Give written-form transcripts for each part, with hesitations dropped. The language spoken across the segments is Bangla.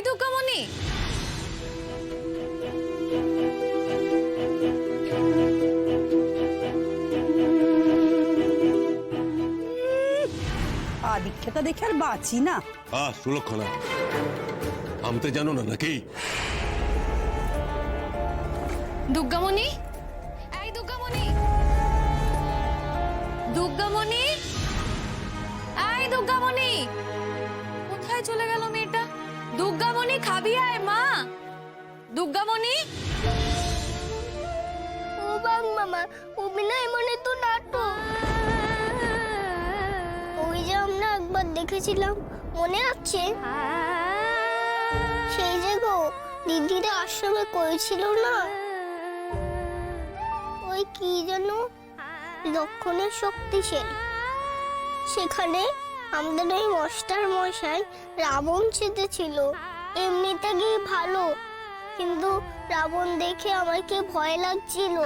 দুর্গামণি, আদিক্ষেতা দেখে আর বাঁচি না। সুলক্ষণা, আমতে জানো না নাকি? দুর্গামণি, এই দুর্গামণি, দুর্গামণি, এই দুর্গামণি, কোথায় চলে গেল মেয়েটা? দুর্গামণি, খাবি আয় মা। দুর্গামণি, ও বাং মামা, অভিনয় মানে তো নাটক। ওই যে আমরা একবার দেখেছিলাম, মনে আছে? সেই যে গো দিদিরা আশ্রমে করেছিল না, ওই কি যেন লক্ষণের শক্তিশাল। সেখানে আমাদের ওই মাস্টার মশাই রাবণ চেতেছিল। এমনিতে গিয়ে ভালো, কিন্তু রাবণ দেখে আমাকে ভয় লাগছিল।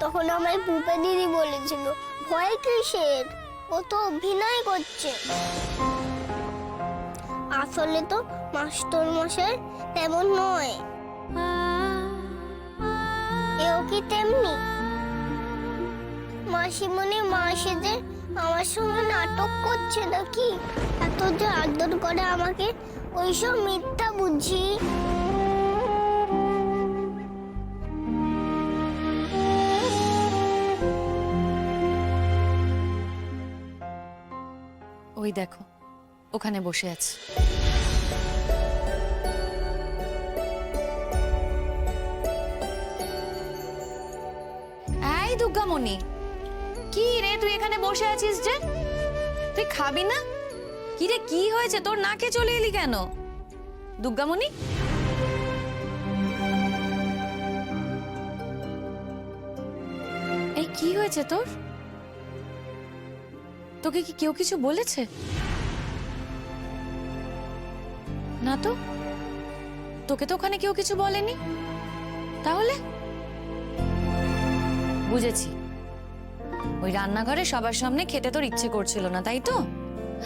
তখন আমায় ভূপে দিদি বলেছিল, ভয় কিসের, ও তো অভিনয় করছে। আসলে তো মাস্টার মশাই তেমন নয়, এও কি তেমনি? মাসিমণি মা সেজে আমার সঙ্গে নাটক করছে নাকি? এত যে আদর করে আমাকে, ওইসব মিথ্যা বুঝি। ওই দেখো ওখানে বসে আছে। এই দুর্গামণি, কি রে তুই এখানে বসে আছিস যে? তুই খাবি না? কি রে, কি হয়েছে তোর? নাকে চলে এলি কেন দুর্গামণি? এই কি হয়েছে তোর? তোকে কি কেউ কিছু বলেছে? না তো, তোকে তো ওখানে কেউ কিছু বলেনি। তাহলে বুঝেছি, ওই রান্নাঘরে সবার সামনে খেতে তোর ইচ্ছে করছিল না, তাই তো?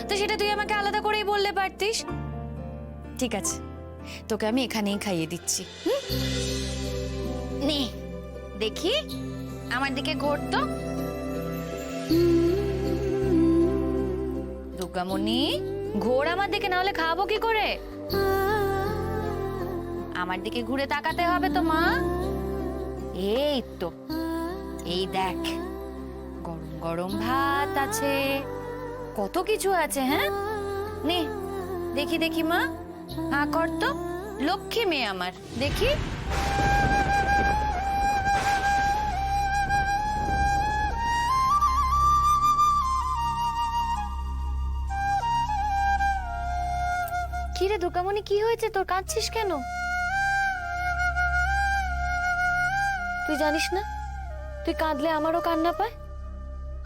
তো সেটা তুই আমাকে আলাদা করেই বললে পারতিস। ঠিক আছে, তোকে আমি এখানেই খাইয়ে দিচ্ছি। নে দেখি, আমার দিকে ঘোর তো। দুর্গামণি, ঘোর আমার দিকে, না হলে খাবো কি করে? আমার দিকে ঘুরে তাকাতে হবে তো মা। এই তো, এই দেখ, গরম গরম ভাত আছে, কত কিছু আছে। হ্যাঁ, নে দেখি দেখি মা, হা কর তো, লক্ষ্মী মেয়ে আমার, দেখি। কি রে দুর্গামণি, কি হয়েছে তোর? কাঁদছিস কেন? তুই জানিস না, তুই কাঁদলে আমারও কান্না পায়।